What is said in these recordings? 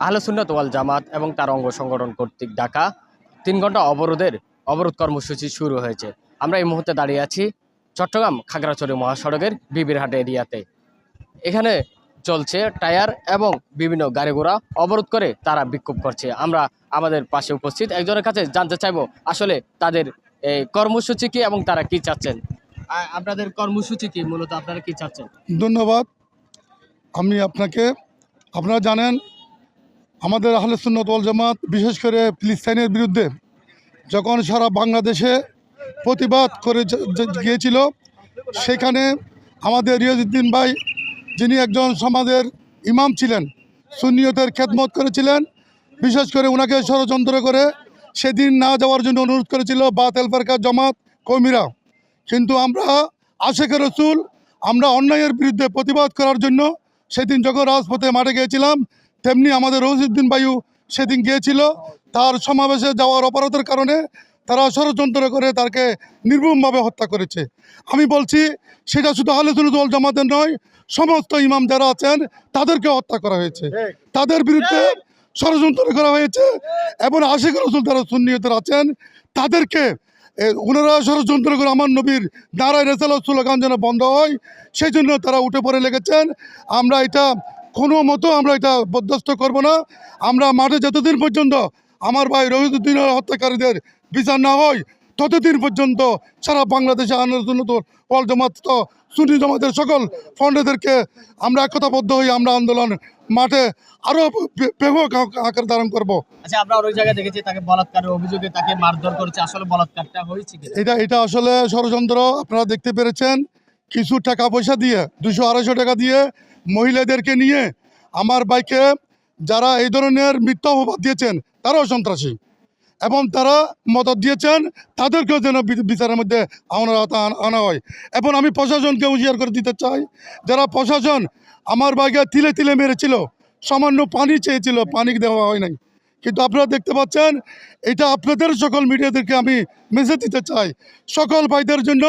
আহলে সুন্নাত ওয়াল জামাত এবং তার অঙ্গ সংগঠন কর্তৃক ডাকা 3 ঘন্টা অবরোধ কর্মসূচি শুরু হয়েছে। আমরা এই মুহূর্তে দাঁড়িয়ে আছি চট্টগ্রাম খাগড়াছড়ি মহাসড়কের বিবিরহাট এরিয়াতে। এখানে চলছে টায়ার এবং বিভিন্ন গাড়ি ঘোড়া অবরোধ করে তারা বিক্ষোভ করছে। আমরা আমাদের পাশে উপস্থিত একজনের কাছে জানতে চাইবো আসলে তাদের এই কর্মসূচি কি এবং তারা কি চাচ্ছেন। আপনাদের কর্মসূচি কি, মূলত আপনারা কি চাচ্ছেন? ধন্যবাদ। আপনারা জানেন আমাদের আহলে সুন্নাত ওয়াল জামাত বিশেষ করে ফিলিস্তিনের বিরুদ্ধে যখন সারা বাংলাদেশে প্রতিবাদ করে গিয়েছিল, সেখানে আমাদের রিয়াজউদ্দিন ভাই, যিনি একজন সমাজের ইমাম ছিলেন, সুন্নিয়তের খেদমত করেছিলেন, বিশেষ করে ওনাকে ষড়যন্ত্র করে সেদিন না যাওয়ার জন্য অনুরোধ করেছিল বাতিল ফিরকা জামাত কওমিরা। কিন্তু আমরা আশিকে রসুল, আমরা অন্যায়ের বিরুদ্ধে প্রতিবাদ করার জন্য সেদিন যখন রাজপথে মাঠে গিয়েছিলাম, তেমনি আমাদের রশিদুদ্দিন ভাইও সেদিন গিয়েছিল। তার সমাবেশে যাওয়ার অপরাধের কারণে তারা ষড়যন্ত্র করে তাকে নির্মমভাবে হত্যা করেছে। আমি বলছি সেটা শুধু আহলে সুন্নাত ওয়াল জামাতের নয়, সমস্ত ইমাম যারা আছেন তাদেরকে হত্যা করা হয়েছে, তাদের বিরুদ্ধে ষড়যন্ত্র করা হয়েছে। এবং আশিক রসুল যারা সুন্নিয়তের আছেন তাদেরকে ওনারা ষড়যন্ত্র করে আমার নবীর নারায় রেসালাত স্লোগান যেন বন্ধ হয়, সেই জন্য তারা উঠে পড়ে লেগেছেন। আমরা এটা কোনো মতো আমরা এটা বরদাস্ত করব না। আমরা মাঠে যতদিন পর্যন্ত আমার ভাই রশিদুদ্দিনের হত্যাকারীদের বিচার না হয় ততদিন পর্যন্ত সারা বাংলাদেশে আহলে সুন্নাত ওয়াল জামাত সুন্নি জামাতের সকল ফন্ডেদেরকে আমরা একতাবদ্ধ হই, আমরা আন্দোলন মাঠে আরো ব্যাপক আকার ধারণ করব। আচ্ছা, আমরা ওই জায়গায় দেখেছি তাকে বলাৎকারের অভিযোগে তাকে মারধর করেছে, আসলে বলাৎকারটা হয়েছে কি? এটা আসলে ষড়যন্ত্র। আপনারা দেখতে পেরেছেন কিছু টাকা পয়সা দিয়ে 200-250 টাকা দিয়ে মহিলাদেরকে নিয়ে আমার ভাইকে যারা এই ধরনের মিথ্যা অপবাদ দিয়েছেন তারাও সন্ত্রাসী, এবং তারা মদত দিয়েছেন, তাদেরকেও যেন বিচারের মধ্যে আনা হয়। এবং আমি প্রশাসনকে হুঁশিয়ার করে দিতে চাই, যারা প্রশাসন আমার ভাইকে তিলে তিলে মেরেছিল, সামান্য পানি চেয়েছিল, পানি দেওয়া হয় নাই। কিন্তু আপনারা দেখতে পাচ্ছেন, এটা আপনাদের সকল মিডিয়াদেরকে আমি মেসেজ দিতে চাই, সকল ভাইদের জন্য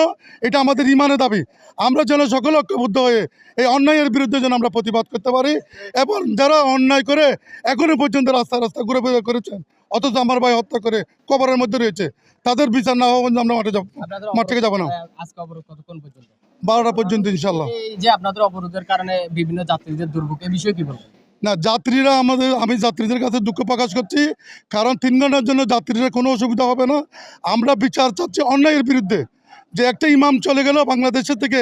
এটা আমাদের ইমানের দাবি। আমরা যেন সকল ঐক্যবদ্ধ হয়ে এই অন্যায়ের বিরুদ্ধে যেন আমরা প্রতিবাদ করতে পারি। এবং যারা অন্যায় করে এখনো পর্যন্ত রাস্তা ঘুরে ফিরে করেছেন, অথচ আমার ভাই হত্যা করে কবরের মধ্যে রয়েছে, তাদের বিচার না হওয়া পর্যন্ত আমরা মাঠ থেকে যাবো না। 12টা পর্যন্ত ইনশাল্লাহ। এই যে আপনাদের অবরোধের কারণে বিভিন্ন যাত্রীদের দুর্ভোগ, এই বিষয়ে কি বলবেন? না, আমি যাত্রীদের কাছে দুঃখ প্রকাশ করছি, কারণ 3 ঘন্টার জন্য যাত্রীদের কোনো অসুবিধা হবে না। আমরা বিচার চাচ্ছি অন্যায়ের বিরুদ্ধে, যে একটা ইমাম চলে গেল বাংলাদেশের থেকে,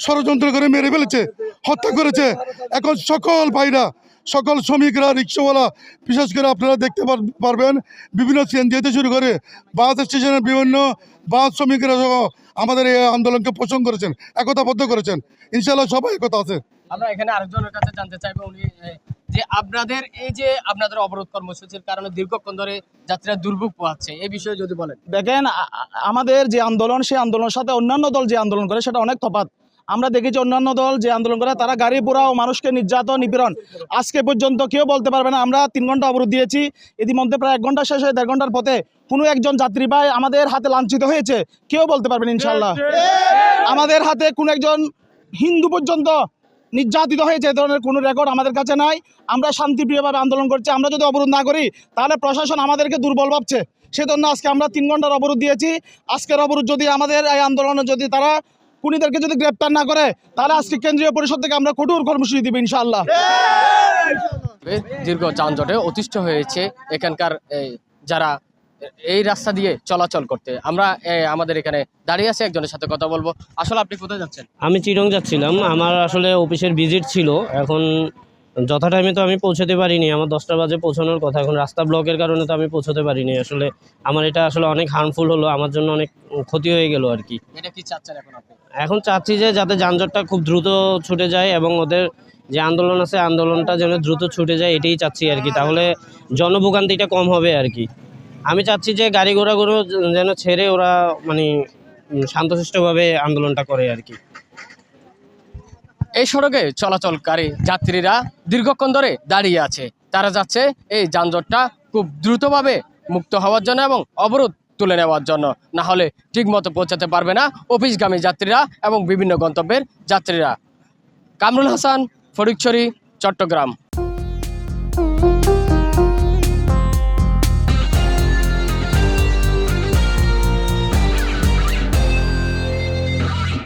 ষড়যন্ত্র করে মেরে ফেলেছে, হত্যা করেছে। এখন সকল ভাইরা, সকল শ্রমিকরা, রিক্সাওয়ালা, বিশেষ করে আপনারা দেখতে পারবেন বিভিন্ন সিএনজি যেতে শুরু করে বাস স্টেশনের বিভিন্ন বাস শ্রমিকরা সহ আমাদের এই আন্দোলনকে পোষণ করেছেন, একতাবদ্ধ করেছেন। ইনশাল্লাহ সবাই একতা আছে। আমরা এখানে আরেকজনের কাছে জানতে চাইবো, উনি যে আপনাদের অবরোধ কর্মসূচির কারণে দীর্ঘক্ষণ ধরে যাত্রীরা দুর্ভোগ পোহাচ্ছে, এই বিষয়ে যদি বলেন। দেখেন, আমাদের যে আন্দোলন, সেই আন্দোলনের সাথে অন্যান্য দল যে আন্দোলন করে সেটা অনেক তফাৎ। আমরা দেখেছি অন্যান্য দল যে আন্দোলন করে তারা গাড়ি পোড়া ও মানুষকে নির্যাতন নিপীড়ন, আজকে পর্যন্ত কেউ বলতে পারবে না। আমরা 3 ঘন্টা অবরোধ দিয়েছি, ইতিমধ্যে প্রায় 1 ঘন্টা শেষ হয়ে 1.5 ঘন্টার পথে কোনো একজন যাত্রী ভাই আমাদের হাতে লাঞ্ছিত হয়েছে কেউ বলতে পারবেন ইনশাল্লাহ। আমাদের হাতে কোনো একজন হিন্দু পর্যন্ত নির্যাতিত হয়েছে, এ ধরনের কোনো রেকর্ড আমাদের কাছে নাই। আমরা শান্তিপ্রিয়ভাবে আন্দোলন করছি। আমরা যদি অবরোধ না করি তাহলে প্রশাসন আমাদেরকে দুর্বল ভাবছে, সেজন্য আজকে আমরা 3 ঘন্টার অবরোধ দিয়েছি। আজকের অবরোধ যদি আমাদের এই আন্দোলনে যদি তারা খুনিদেরকে যদি গ্রেপ্তার না করে, তাহলে আজকে কেন্দ্রীয় পরিষদ থেকে আমরা কঠোর কর্মসূচি দিব ইনশাআল্লাহ। দীর্ঘ যানজটে অতিষ্ঠ হয়েছে এখানকার যারা এই রাস্তা দিয়ে চলাচল করতে। আমরা আমাদের এখানে দাঁড়িয়ে আছে একজনের সাথে কথা বলবো। আসলে আপনি কোথায় যাচ্ছেন? আমি চিরং যাচ্ছিলাম, আমার আসলে অফিসের ভিজিট ছিল। এখন যথা টাইমে তো আমি পৌঁছতে পারিনি, আমার 10টা বাজে পৌঁছানোর কথা। এখন রাস্তা ব্লকের কারণে তো আমি পৌঁছতে পারিনি। আসলে আমার এটা আসলে অনেক হার্মফুল হলো, আমার জন্য অনেক ক্ষতি হয়ে গেল আর কি। এটা কি চাচ্ছেন এখন আপনি? এখন চাচ্ছি যে যাতে যানজটটা খুব দ্রুত ছুটে যায় এবং ওদের যে আন্দোলন আছে আন্দোলনটা যেন দ্রুত ছুটে যায়, এটাই চাচ্ছি আর কি। তাহলে জনভোগান্তিটা কম হবে আর কি। আমি চাচ্ছি যে গাড়ি ঘোড়াগুলো যেন ছেড়ে ওরা মানে শান্তশিষ্টভাবে আন্দোলনটা করে আর কি। এই সড়কে চলাচলকারী যাত্রীরা দীর্ঘক্ষণ ধরে দাঁড়িয়ে আছে, তারা যাচ্ছে এই যানজটটা খুব দ্রুতভাবে মুক্ত হওয়ার জন্য এবং অবরোধ তুলে নেওয়ার জন্য, না হলে ঠিকমতো পৌঁছাতে পারবে না অফিসগামী যাত্রীরা এবং বিভিন্ন গন্তব্যের যাত্রীরা। কামরুল হাসান, ফটিকছড়ি, চট্টগ্রাম।